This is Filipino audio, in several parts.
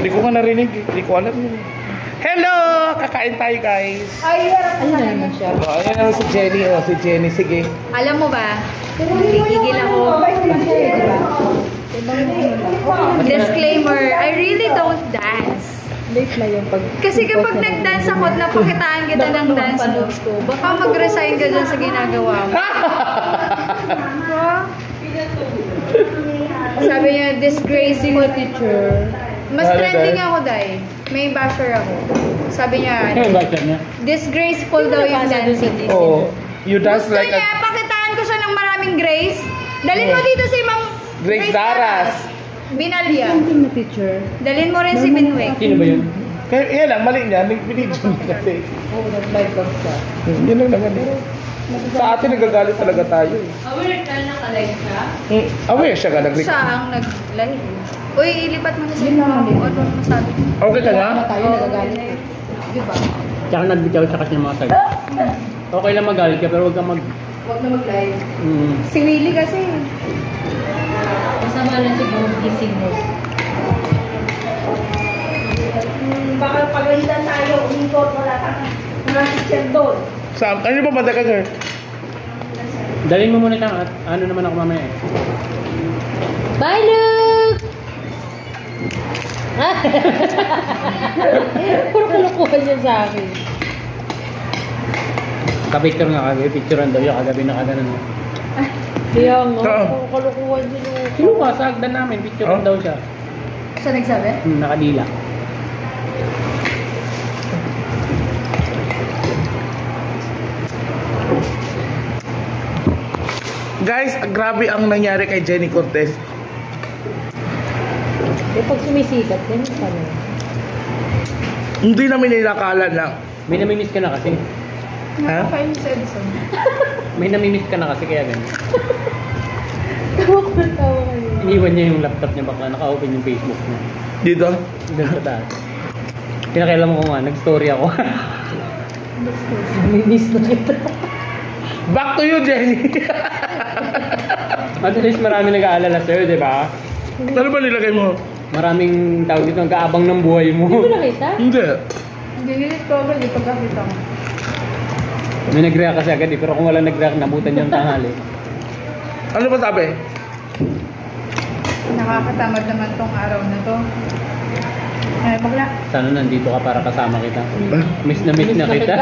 Hindi ko nga narinig. Hindi ko alam yun. Hello! Kakain tayo, guys. Ay, harap Ayun na naman siya. Oh, ayan naman si Jenny. Oh, si Jenny. Sige. Alam mo ba, nagigigil ako. Disclaimer, I really don't dance. Late na yung pag... Kasi kapag nag-dance ako at napakitaan kita ng dance moves ko, baka mag-resign ka dyan sa ginagawa mo. Sabi niya, disgraceful teacher. Mas trending ako, Day. May basher ako. Sabi niya, disgraceful daw yung dancing. Oh, you dance Gusto like niya, pakitaan ko siya ng maraming grace. Dalhin mo dito si Ma'am Grace Daras. Binalya. na teacher. Dalhin mo rin si Binwek. Sino ba yun? Kaya yan lang, mali niya. Binidyo niya kasi. Oo, nag-live lang siya. Yun lang naman eh. Sa atin nagagalit talaga tayo eh. Aware ka na ka-live siya? Aware siya ka nag-record. Siya ang nag-live. Uy, ilipat mo na sa Yun naman din. ano masabi. Okay ka na? Tayo nagagalit. Diba? Tsaka nagbitaw siya kasi ng mga tag. Okay lang magalit ka pero huwag kang mag... Huwag na mag-live. Mm. Si Willie kasi. Masama lang siguro gising mo. Baka pagalitan tayo, umikot, wala kang mga teacher doon. Saan? Ano ba banda ka, girl? Dalhin mo muna ito at ano naman ako mamaya eh. Bye, Luke! Puro kalokohan yan sa akin. Kapicture nga kagabi, picturean daw yung kagabi na kaganan mo. Kaya nga, Saan? puro kalokohan yun. Sino ka? Sa hagdan namin, picturean daw siya. Siya nagsabi? Nakadila. Guys, grabe ang nangyari kay Jenny Cortez. Eh, pag sumisikat, yan yung pala. Hindi namin nilakala na. May namimiss ka na kasi. Nakakain si Edson. May namimiss ka na kasi kaya ganun. Tawa ko na tawa kayo. Iniwan niya yung laptop niya bakla, naka-open yung Facebook niya. Dito? Doon sa taas. Pinakailan mo ko nga, nag-story ako. Namimiss na kita. Back to you, Jenny. At least marami nag-aalala sa'yo, di ba? Ano ba nilagay mo? Maraming tawag dito, nag-aabang ng buhay mo. Hindi mo nakita? Hindi. Dinilit ko agad yung pagkakita ko. May nag-react kasi agad eh, pero kung wala nag-react, nabutan yung tanghali. Ano ba sabi? Nakakatamad naman tong araw na to. Ay, bakla. Sana nandito ka para kasama kita. Ba? Miss na kita.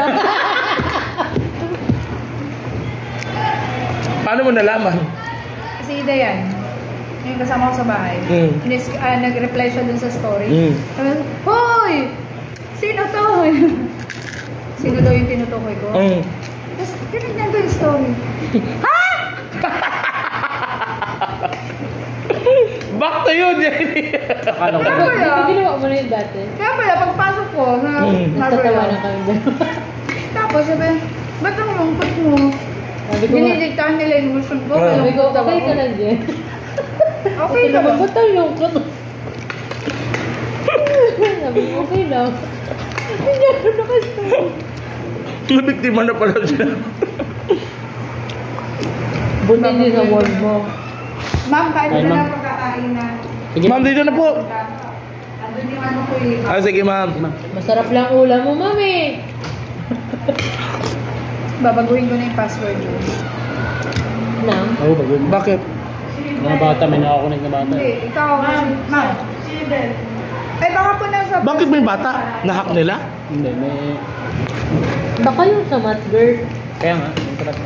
Paano mo nalaman? Si Ida yan. Yung kasama ko sa bahay. Nag-reply siya dun sa story. Sabi, hoy! Sino to? Sino daw yung tinutukoy ko? Tapos, tinignan ko yung story. Ha? Back to you, Jenny. Akala ko Kaya pala, Ginawa mo na yun dati. kaya pala, pagpasok ko, Nagtatawanan kami dalawa. Tapos sabi, ba't ang lungkot mo? Sabi ko nga, Dinidiktahan nila yung emotion ko. sabi ko, malungkot daw okay ako. ka lang dyan. Okay ka ba? Ba't ang lungkot? Sabi ko, okay lang. Hindi ako nakastay. Nabiktima na pala siya. Buti hindi sa wall mo. Ma'am, kain Ay, na ma'am. na pagkakain na. Sige, Ma'am, dito na po. Andun yung ano ko eh. Ah, sige, ma'am. Masarap lang ulam mo, mami. Babaguhin ko na yung password yun. Nang? Oo, bagod. Bakit? Mga bata, may nakakunig na bata. Hindi, ikaw. Ma'am. Ay, baka po nasa... Bakit may bata? Nahack nila? Hindi, may... Baka yung sa mat, girl. Kaya nga, yung tapat.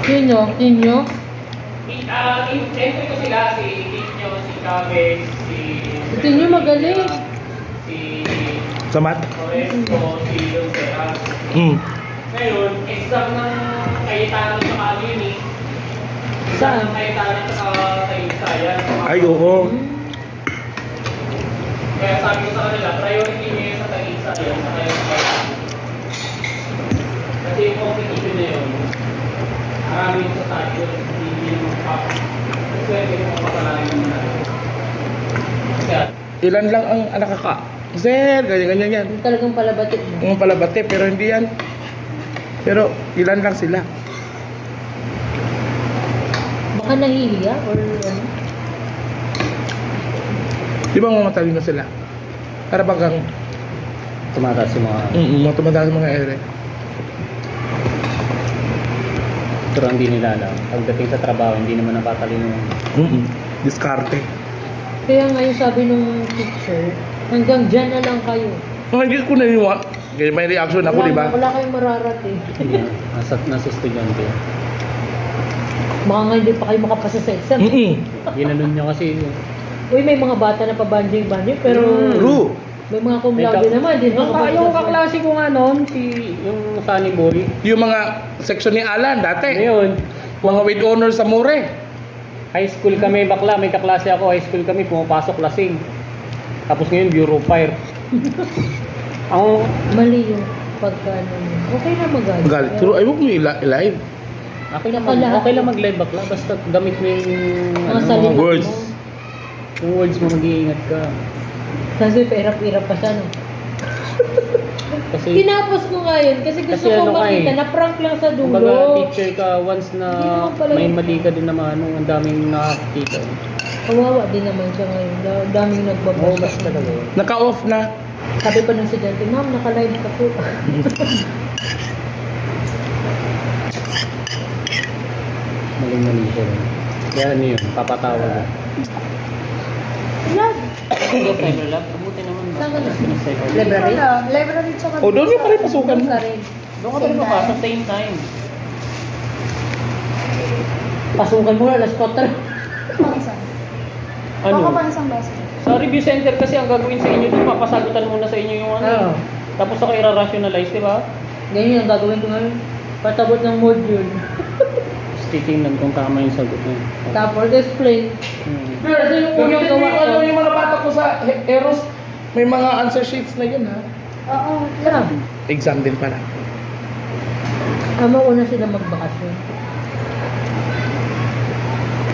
Sino? Sino? Entry ko sila, si Tinyo, si Kabes, si... Sino magaling? Si Sa mat? Oresco, si Lucera. Ngayon, exam ng Cayetano sa Kalini. Exam ng Cayetano sa Science. Ay, oo. Kaya sabi ko sa kanila, priority niyo yun sa Tagisa, yun sa Cayetano. Kasi yung competition na yun, marami yung sa tayo, hindi yung pop. Pwede yung mapapalain mo na. Kaya, Ilan lang ang nakaka? Sir, ganyan yan. Yung talagang palabatit mo. Yung palabate, pero hindi yan. Pero ilan lang sila. Baka nahihiya or ano? Di ba mga matalino sila? Para bagang Tumataas yung mga... mga tumataas ng mga ere. Pero hindi nila alam. Pagdating sa trabaho, hindi naman napatalino. Diskarte. Kaya ngayon sabi nung teacher, hanggang dyan na lang kayo. Hindi ko naniwa. Kaya may reaction ako, di ba? Wala kayong mararating. Nasa estudyante. Baka nga hindi pa kayo makapasa sa exam. Ginanon niya kasi. Uy, may mga bata na pabanjing-banjing, pero True. may mga cum laude naman. Hindi Yung kaklase ko nga noon, yung Sunny Boy. Yung mga section ni Alan dati. Ngayon, Mga with honors sa More. high school kami, bakla, may kaklase ako, high school kami, pumapasok lasing. Tapos ngayon, Bureau Fire. Ang mali yung pagka ano. Okay na magalit. Galit. Pero ay, huwag mo i-live. okay lang mag-live bakla, basta gamit mo yung Mga ano, salita mga words. mo. Yung words mo, mag-iingat ka. Kasi pairap-irap pa siya, no? Kasi, Tinapos ko nga yun kasi gusto Kasi ko ano ka makita eh. na prank lang sa dulo. kumbaga, teacher ka, once na Hindi naman pala may yun. mali ka din naman, ang daming nakakita. Kawawa din naman siya ngayon. Daming Oo, nagbabash. basta talaga. Naka-off na. Sabi pa ng estudyante, ma'am, naka-live ka po. Maling-mali siya. Kaya ano yun, papatawa ka. Love. Cyber lab, mabuti naman ba? Saan ka na? Cyber lab. Library? Library tsaka O, doon yung pala yung pasukan mo. Doon ka rin. Doon ka pa rin papasok, same time. Pasukan mo na, alas 4. Pang isa. Ano? Baka pang isang base. Sa review center kasi ang gagawin sa inyo doon, papasagutan muna sa inyo yung ano. Oo. Tapos ako i-rationalize, di ba? Ganyan ang gagawin ko ngayon. Patabot ng module. Tapos titingnan kung tama yung sagot niya. Tapos explain. Pero yung Gawin ko. ano yung mga bata ko sa Eros, may mga answer sheets na yun ha. Oo. Sarap. Exam din pala. Mauna sila magbakasyon.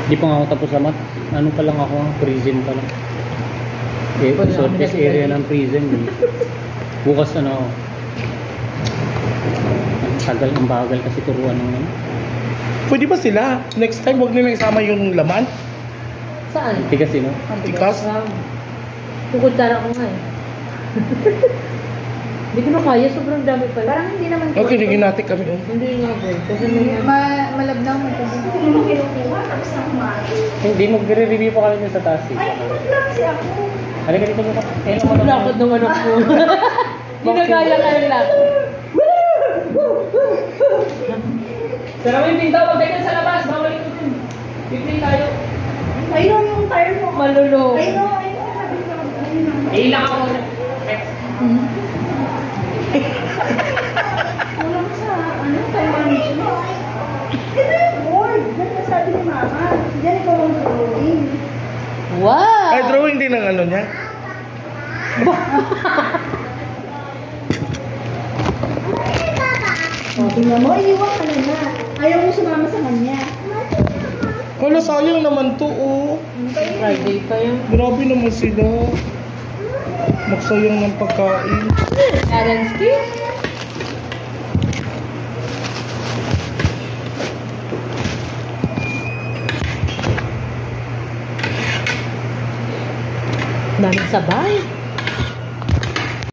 Di pa nga ako tapos sa math. Ano pa lang ako, prison pa lang. Eh, Wala kami surface na- area ng prison. Bukas ano, ang bagal kasi turuan ng ano. Pwede ba sila? Next time, huwag nila isama yung laman. Saan? Tigas yun, no? Tikas. Kukutara ko nga eh. Hindi ko na kaya, sobrang dami pa. Parang hindi naman Okay, naginatik kami. Hindi nga boy. Kasi may malabnaw mo ito. Hindi mo kinukuha, tapos na kumain. Hindi, magre-review pa kami dun sa taas. Ay, ikot lang si ako. Halika dito mo ka. lakad ng anak ko. Ginagaya ka nila. Sarap yung pinto, wag tayo sa labas. Bawal ito dun. Pipili tayo. Ayun yung tire mo. Malulo. Ayun, sabi ko. Ayun. Ilang ako. Wala ko sa, time management. Ito yung board. Yan ang sabi ni Mama. Diyan ikaw ang drawing. Wow! Ay, drawing din ang ano niya. Tingnan mo, iiwan ka na na. Ayaw mo sumama sa kanya. Wala, sayang naman to, oh. Friday pa yun. Grabe naman sila. Magsayang ng pagkain. Alansky? Daming sabay.